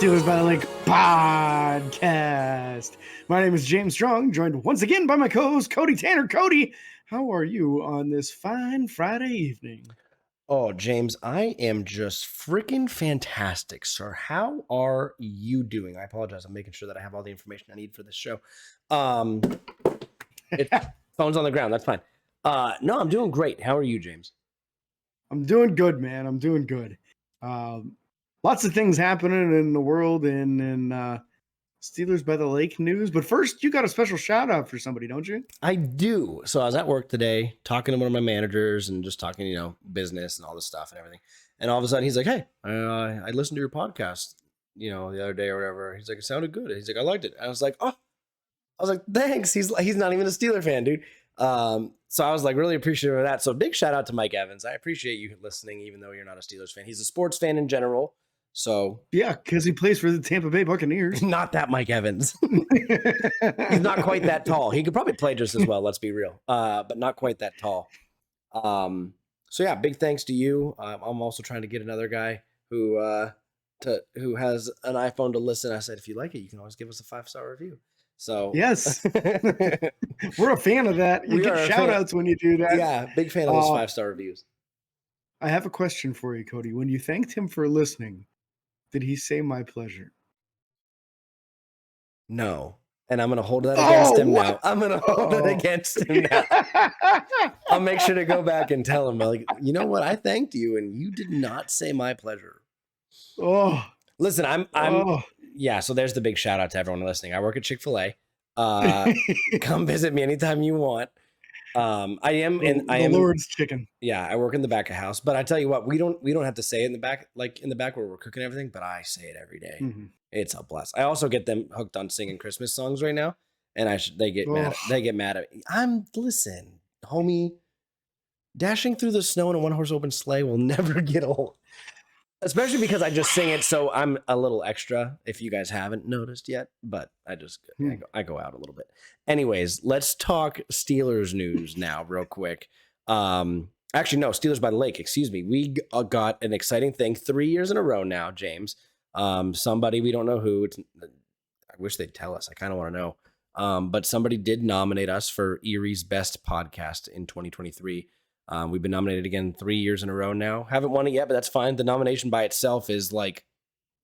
Steelers by the Lake podcast. My name is James Strong, joined once again by my co-host Cody Tanner. Cody, how are you on this fine Friday evening? Oh, James, I am just freaking fantastic, sir. How are you doing? I apologize. I'm making sure that I have all the information I need for this show. Phone's on the ground. That's fine. No, I'm doing great. How are you, James? I'm doing good, man. I'm doing good. Lots of things happening in the world and in Steelers by the Lake news. But first, you got a special shout out for somebody, don't you? I do. So I was at work today talking to one of my managers and just talking, business and all this stuff and everything. And all of a sudden he's like, hey, I listened to your podcast, the other day or whatever. He's like, it sounded good. He's like, I liked it. I was like, thanks. He's not even a Steeler fan, dude. So I was like really appreciative of that. So big shout out to Mike Evans. I appreciate you listening, even though you're not a Steelers fan. He's a sports fan in general. So yeah, because he plays for the Tampa Bay Buccaneers. Not that Mike Evans. He's not quite that tall. He could probably play just as well. Let's be real. But not quite that tall. So yeah, big thanks to you. I'm also trying to get another guy who has an iPhone to listen. I said, if you like it, you can always give us a 5-star review. So yes, we're a fan of that. You get shout outs when you do that. Yeah, big fan of those 5-star reviews. I have a question for you, Cody. When you thanked him for listening, did he say my pleasure? No. And I'm going to hold that against him now. I'm going to hold it against him now. I'll make sure to go back and tell him, like, you know what? I thanked you and you did not say my pleasure. Oh, listen, yeah. So there's the big shout out to everyone listening. I work at Chick-fil-A. Come visit me anytime you want. I am Lord's chicken. Yeah, I work in the back of house, but I tell you what, we don't have to say it in the back, like in the back where we're cooking everything, but I say it every day. Mm-hmm. It's a blast. I also get them hooked on singing Christmas songs right now, and they get mad. They get mad at me. Listen, homie, dashing through the snow in a 1-horse open sleigh will never get old. Especially because I just sing it, so I'm a little extra, if you guys haven't noticed yet, but I go out a little bit. Anyways, let's talk Steelers news now real quick. Actually, no, Steelers by the Lake, excuse me. We got an exciting thing 3 years in a row now, James. Somebody, we don't know who. I wish they'd tell us. I kind of want to know. But somebody did nominate us for Erie's Best Podcast in 2023. We've been nominated again 3 years in a row now. Haven't won it yet, but that's fine. The nomination by itself is like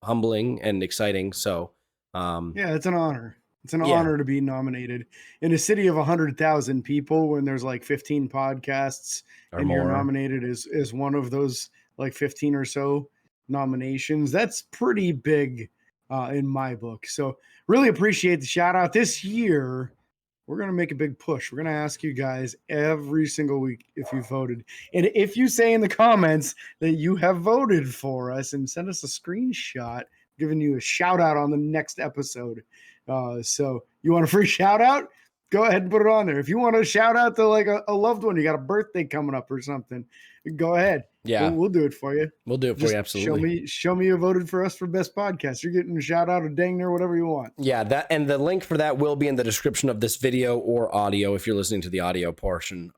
humbling and exciting. So, yeah, it's an honor. It's an honor to be nominated in a city of 100,000 people when there's like 15 podcasts or more. You're nominated as one of those like 15 or so nominations. That's pretty big in my book. So really appreciate the shout out this year. We're going to make a big push. We're going to ask you guys every single week if you voted. And if you say in the comments that you have voted for us and send us a screenshot, giving you a shout out on the next episode. So you want a free shout out? Go ahead and put it on there. If you want to shout out to like a loved one, you got a birthday coming up or something, go ahead. Yeah, we'll do it for you. We'll do it for you. Absolutely. Show me you voted for us for best podcast. You're getting a shout out, a dang near, whatever you want. Yeah, that and the link for that will be in the description of this video or audio if you're listening to the audio portion,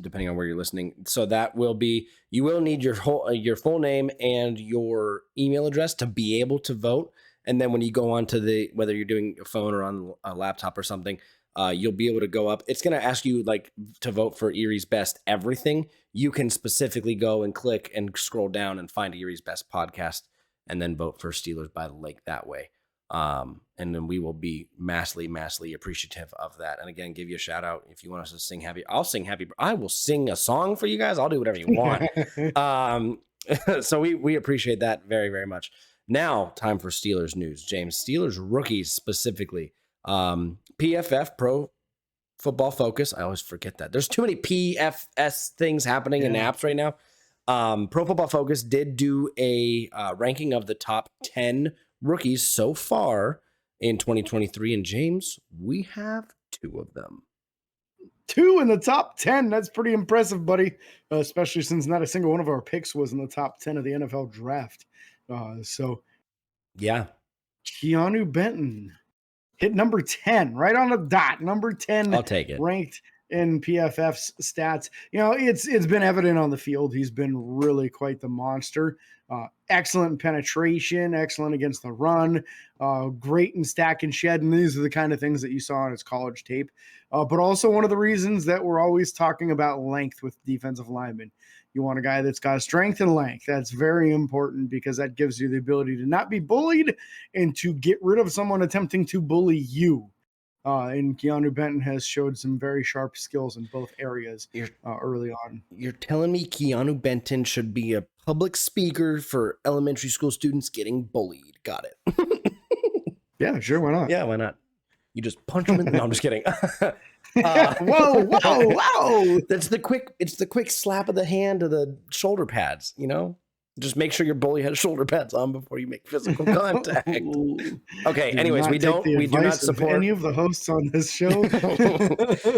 depending on where you're listening. So that will be. You will need your full name and your email address to be able to vote. And then when you go on to whether you're doing a phone or on a laptop or something, you'll be able to go up. It's going to ask you like to vote for Erie's Best everything. You can specifically go and click and scroll down and find Erie's Best Podcast and then vote for Steelers by the Lake that way. And then we will be massively appreciative of that. And again, give you a shout out if you want us to sing happy. I'll sing happy. I will sing a song for you guys. I'll do whatever you want. So we appreciate that very, very much. Now, time for Steelers news, James. Steelers rookies specifically. PFF, Pro Football Focus. I always forget that. There's too many PFS things happening in apps right now. Pro Football Focus did do a ranking of the top 10 rookies so far in 2023. And James, we have 2 of them. 2 in the top 10. That's pretty impressive, buddy. Especially since not a single one of our picks was in the top 10 of the NFL draft. So, yeah. Keanu Benton hit number 10, right on the dot. Number 10. I'll take it. Ranked in PFF's stats. You know, it's been evident on the field. He's been really quite the monster. Excellent penetration, excellent against the run, great in stack and shed. And these are the kind of things that you saw on his college tape. But also one of the reasons that we're always talking about length with defensive linemen. You want a guy that's got strength and length. That's very important because that gives you the ability to not be bullied and to get rid of someone attempting to bully you. And Keanu Benton has showed some very sharp skills in both areas early on. You're telling me Keanu Benton should be a public speaker for elementary school students getting bullied. Got it. Yeah, sure. Why not? Yeah, why not? You just punch him in. No, I'm just kidding. Whoa. It's the quick slap of the hand to the shoulder pads, you know? Just make sure your bully has shoulder pads on before you make physical contact. Okay. Anyways, we do not support any of the hosts on this show.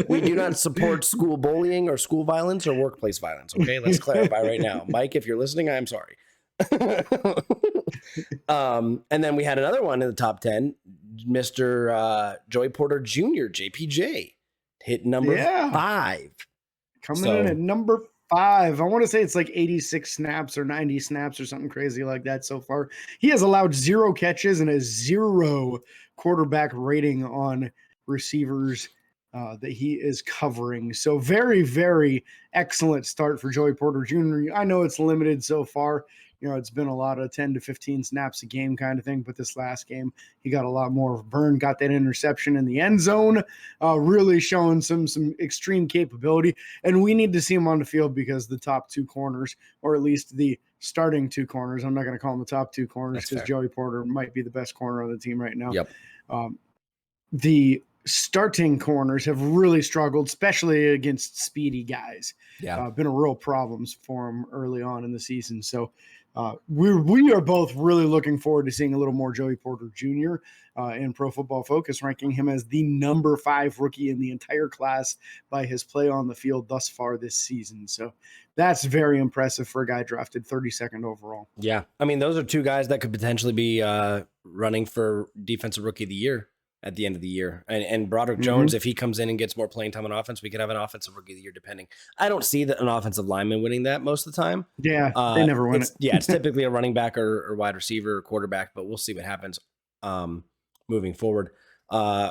We do not support school bullying or school violence or workplace violence. Okay. Let's clarify right now. Mike, if you're listening, I'm sorry. And then we had another one in the top 10, Mr. Joey Porter Jr., JPJ, hit number 5. Coming in at number 5. I want to say it's like 86 snaps or 90 snaps or something crazy like that so far. He has allowed 0 catches and a 0 quarterback rating on receivers that he is covering. So very, very excellent start for Joey Porter Jr. I know it's limited so far. You know, it's been a lot of 10 to 15 snaps a game kind of thing. But this last game, he got a lot more. Burn got that interception in the end zone, really showing some extreme capability. And we need to see him on the field because the top 2 corners, or at least the starting 2 corners, I'm not going to call them the top 2 corners because Joey Porter might be the best corner on the team right now. Yep. The starting corners have really struggled, especially against speedy guys. Yeah. Been a real problems for him early on in the season. So we are both really looking forward to seeing a little more Joey Porter Jr. In Pro Football Focus, ranking him as the number 5 rookie in the entire class by his play on the field thus far this season. So that's very impressive for a guy drafted 32nd overall. Yeah. I mean, those are 2 guys that could potentially be running for Defensive Rookie of the Year at the end of the year. And Broderick Jones, if he comes in and gets more playing time on offense, we could have an Offensive Rookie of the Year depending. I don't see an offensive lineman winning that most of the time. Yeah, they never win it. Yeah, it's typically a running back or wide receiver or quarterback, but we'll see what happens moving forward.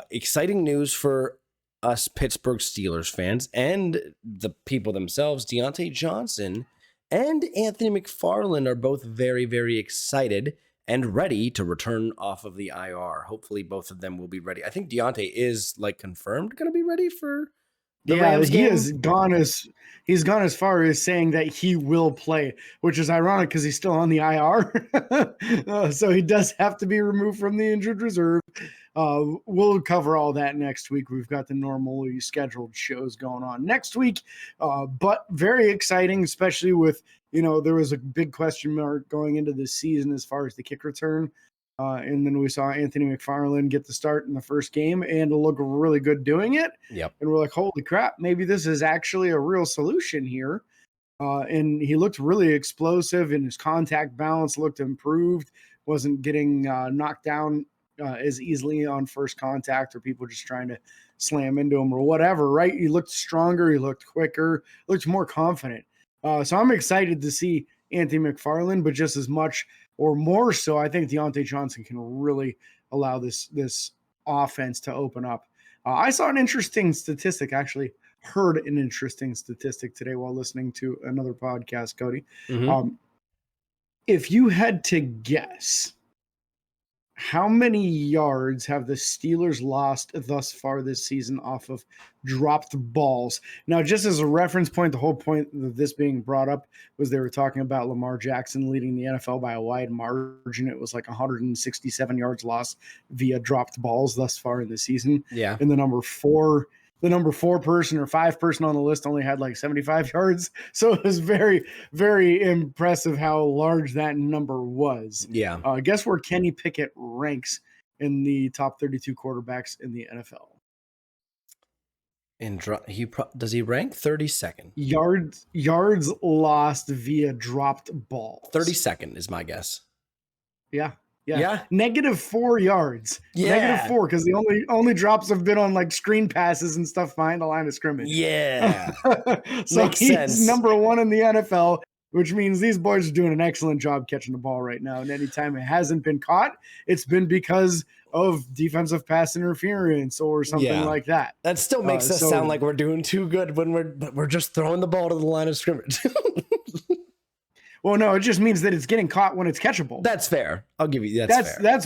Exciting news for us Pittsburgh Steelers fans and the people themselves. Deontay Johnson and Anthony McFarland are both very, very excited and ready to return off of the IR. Hopefully both of them will be ready. I think Deontay is confirmed going to be ready for the Rams game. He's gone as far as saying that he will play, which is ironic because he's still on the IR. So he does have to be removed from the injured reserve. We'll cover all that next week. We've got the normally scheduled shows going on next week, but very exciting, especially with, there was a big question mark going into this season as far as the kick return. And then we saw Anthony McFarland get the start in the first game and look really good doing it. Yep. And we're like, holy crap, maybe this is actually a real solution here. And he looked really explosive and his contact balance looked improved, wasn't getting knocked down as easily on first contact or people just trying to slam into him or whatever, right? He looked stronger. He looked quicker, looked more confident. So I'm excited to see Anthony McFarland, but just as much or more so, I think Deontay Johnson can really allow this offense to open up. I saw an interesting statistic, actually heard an interesting statistic today while listening to another podcast, Cody. Mm-hmm. If you had to guess, how many yards have the Steelers lost thus far this season off of dropped balls? Now, just as a reference point, the whole point of this being brought up was they were talking about Lamar Jackson leading the NFL by a wide margin. It was like 167 yards lost via dropped balls thus far in the season. Yeah. And the number 4 person or 5 person on the list only had like 75 yards. So it was very, very impressive how large that number was. Yeah. Guess where Kenny Pickett ranks in the top 32 quarterbacks in the NFL? And does he rank 32nd? Yards lost via dropped balls. 32nd is my guess. Yeah. Yeah. -4 yards. Yeah. -4 because the only drops have been on like screen passes and stuff behind the line of scrimmage. Yeah. So Makes he's sense. number 1 in the NFL, which means these boys are doing an excellent job catching the ball right now. And anytime it hasn't been caught, it's been because of defensive pass interference or something like that. That still makes us sound like we're doing too good when we're just throwing the ball to the line of scrimmage. Well, no, it just means that it's getting caught when it's catchable. That's fair. I'll give you that's fair.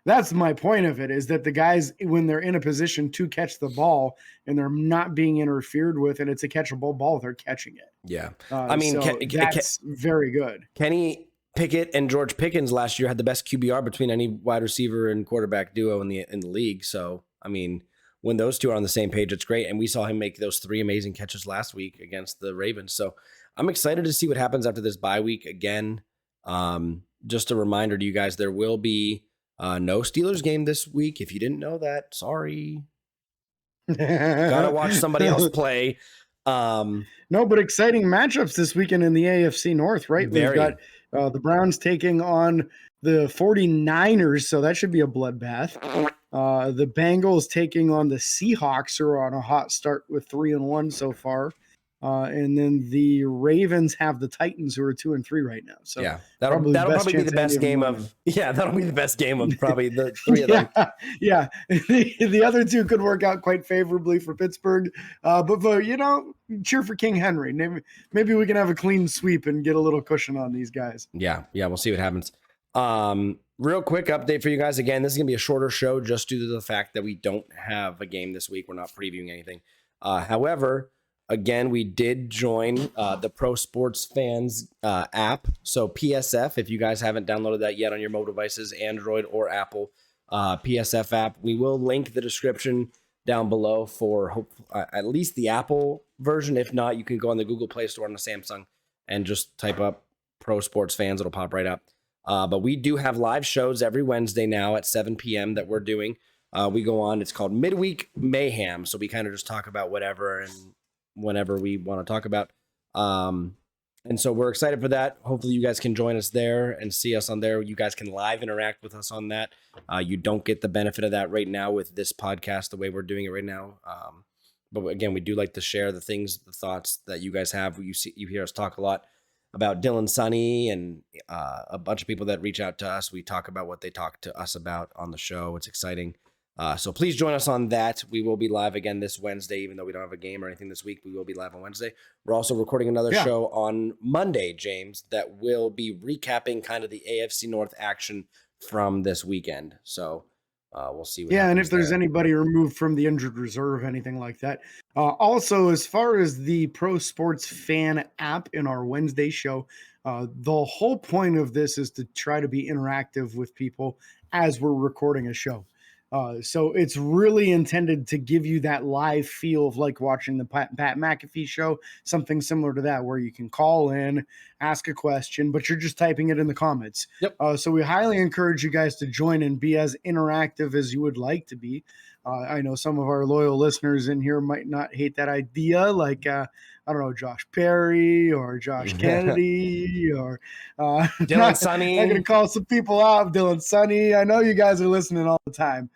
That's my point of it, is that the guys, when they're in a position to catch the ball and they're not being interfered with and it's a catchable ball, they're catching it. Yeah. I mean, so that's very good. Kenny Pickett and George Pickens last year had the best QBR between any wide receiver and quarterback duo in the league. So, I mean, when those two are on the same page, it's great. And we saw him make those 3 amazing catches last week against the Ravens. So I'm excited to see what happens after this bye week again. Just a reminder to you guys, there will be no Steelers game this week. If you didn't know that, sorry. Gotta watch somebody else play. No, but exciting matchups this weekend in the AFC North, right? We've got the Browns taking on the 49ers, so that should be a bloodbath. The Bengals taking on the Seahawks, who are on a hot start with 3-1 so far. And then the Ravens have the Titans, who are 2-3 right now. So yeah, that'll probably be the best game of. Yeah, that'll be the best game of probably the 3 of them. Yeah, the other 2 could work out quite favorably for Pittsburgh. But you know, cheer for King Henry. Maybe we can have a clean sweep and get a little cushion on these guys. Yeah, we'll see what happens. Real quick update for you guys. Again, this is gonna be a shorter show just due to the fact that we don't have a game this week. We're not previewing anything. However. Again, we did join the Pro Sports Fans app. So PSF, if you guys haven't downloaded that yet on your mobile devices, Android or Apple, PSF app, we will link the description down below for at least the Apple version. If not, you can go on the Google Play Store on the Samsung and just type up Pro Sports Fans. It'll pop right up. But we do have live shows every Wednesday now at 7 p.m. that we're doing. We go on. It's called Midweek Mayhem. So we kind of just talk about whatever and whenever we want to talk about. And so we're excited for that. Hopefully you guys can join us there and see us on there. You guys can live interact with us on that. You don't get the benefit of that right now with this podcast, the way we're doing it right now. But again, we do like to share the things, the thoughts that you guys have. You hear us talk a lot about Dylan Sonny and a bunch of people that reach out to us. We talk about what they talk to us about on the show. It's exciting. So please join us on that. We will be live again this Wednesday, even though we don't have a game or anything this week. We will be live on Wednesday. We're also recording another show on Monday, James, that will be recapping kind of the AFC North action from this weekend. So we'll see what happens. And if there's anybody removed from the injured reserve, anything like that. Also, as far as the Pro Sports Fan app in our Wednesday show, the whole point of this is to try to be interactive with people as we're recording a show. So it's really intended to give you that live feel of like watching the Pat McAfee show, something similar to that, where you can call in, ask a question, but you're just typing it in the comments. Yep. So we highly encourage you guys to join and be as interactive as you would like to be. I know some of our loyal listeners in here might not hate that idea, like, I don't know, Josh Perry or Josh Kennedy or Dylan Sonny. I'm going to call some people out. Dylan Sonny. I know you guys are listening all the time.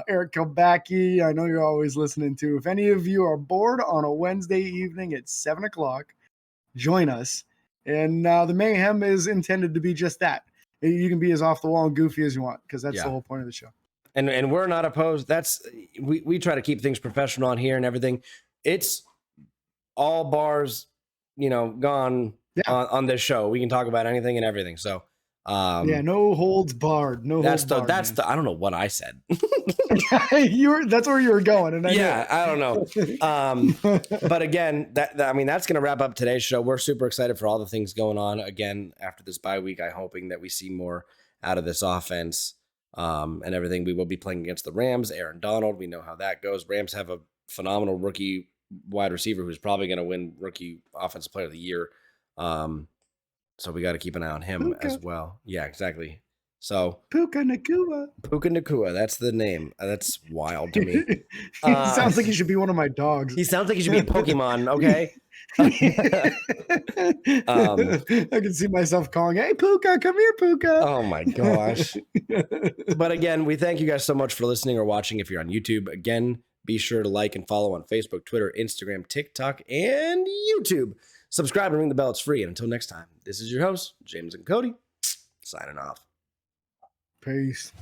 Eric Kilbacki, I know you're always listening too. If any of you are bored on a Wednesday evening at 7 o'clock, join us. And the mayhem is intended to be just that. You can be as off the wall and goofy as you want, because that's the whole point of the show. And we're not opposed. That's we try to keep things professional on here and everything. It's all bars, gone on this show. We can talk about anything and everything. So no holds barred. That's I don't know what I said. That's where you were going. And I don't know. But again, that's going to wrap up today's show. We're super excited for all the things going on again after this bye week. I'm hoping that we see more out of this offense and everything. We will be playing against the Rams, Aaron Donald. We know how that goes. Rams have a phenomenal rookie wide receiver who's probably going to win rookie offensive player of the year. So we got to keep an eye on him as well. Yeah, exactly. So Puka Nakua, that's the name. That's wild to me. He sounds like he should be one of my dogs. He sounds like he should be a Pokemon. Okay. I can see myself calling, "Hey, Puka, come here, Puka." Oh my gosh. But again, we thank you guys so much for listening or watching. If you're on YouTube, again, be sure to like and follow on Facebook, Twitter, Instagram, TikTok, and YouTube. Subscribe and ring the bell. It's free. And until next time, this is your host, James and Cody, signing off. Peace.